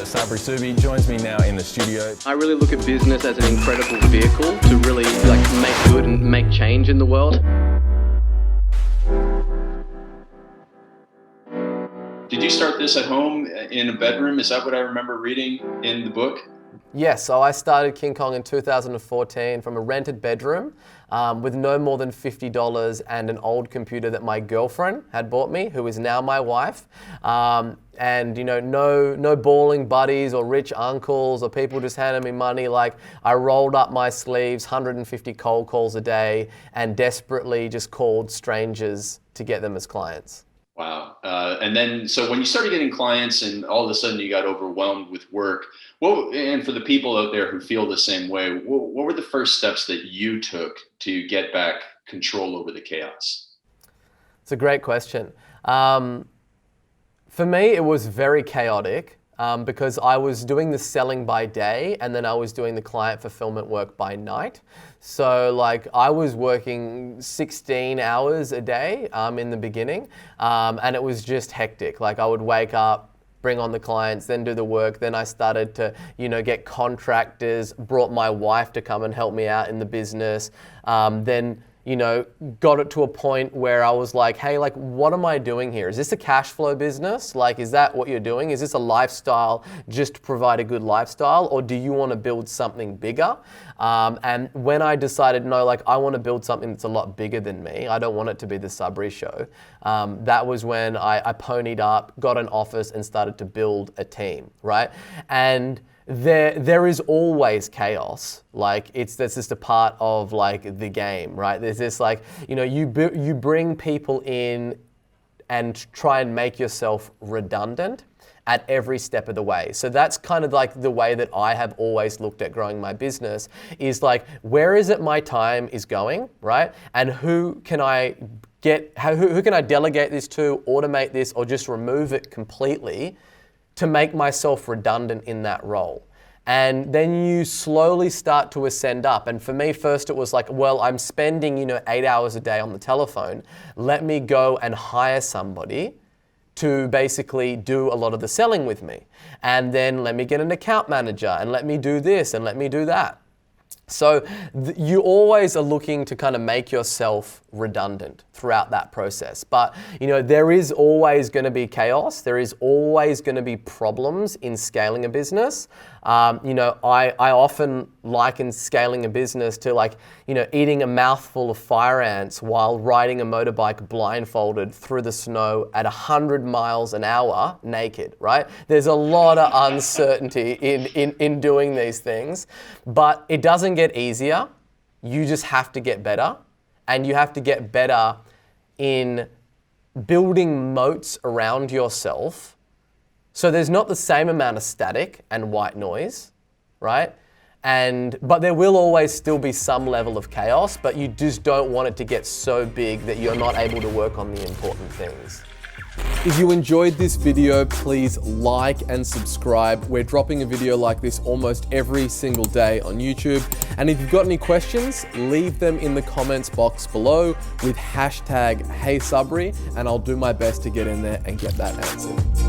Sabri Subi joins me now in the studio. I really look at business as an incredible vehicle to really make good and make change in the world. Did you start this at home in a bedroom? Is that what I remember reading in the book? Yes, so I started King Kong in 2014 from a rented bedroom with no more than $50 and an old computer that my girlfriend had bought me, who is now my wife. And no balling buddies or rich uncles or people just handing me money. Like, I rolled up my sleeves, 150 cold calls a day, and desperately just called strangers to get them as clients. Wow. And then, so when you started getting clients and all of a sudden you got overwhelmed with work, and for the people out there who feel the same way, what were the first steps that you took to get back control over the chaos? It's a great question. For me, it was very chaotic because I was doing the selling by day and then I was doing the client fulfillment work by night. So I was working 16 hours a day in the beginning, and it was just hectic. I would wake up, bring on the clients, then do the work. Then I started to, get contractors, brought my wife to come and help me out in the business. Then got it to a point where I was like, hey, what am I doing here? Is this a cash flow business? Is that what you're doing? Is this a lifestyle just to provide a good lifestyle? Or do you want to build something bigger? And when I decided, no, I want to build something that's a lot bigger than me. I don't want it to be the Sabri Show. That was when I ponied up, got an office and started to build a team, right? And there is always chaos. That's just a part of the game, right? There's this you bring people in and try and make yourself redundant at every step of the way. So that's kind of the way that I have always looked at growing my business is where is it my time is going, right? And who can I who can I delegate this to, automate this, or just remove it completely to make myself redundant in that role. And then you slowly start to ascend up. And for me, first it was I'm spending, 8 hours a day on the telephone. Let me go and hire somebody to basically do a lot of the selling with me. And then let me get an account manager and let me do this and let me do that. So you always are looking to kind of make yourself redundant throughout that process. But, there is always going to be chaos. There is always going to be problems in scaling a business. I often liken scaling a business to eating a mouthful of fire ants while riding a motorbike blindfolded through the snow at 100 miles an hour naked, right? There's a lot of uncertainty in doing these things, but it doesn't get easier. You just have to get better, and you have to get better in building moats around yourself. So there's not the same amount of static and white noise, right? But there will always still be some level of chaos, but you just don't want it to get so big that you're not able to work on the important things. If you enjoyed this video, please like and subscribe. We're dropping a video like this almost every single day on YouTube. And if you've got any questions, leave them in the comments box below with hashtag HeySabri, and I'll do my best to get in there and get that answered.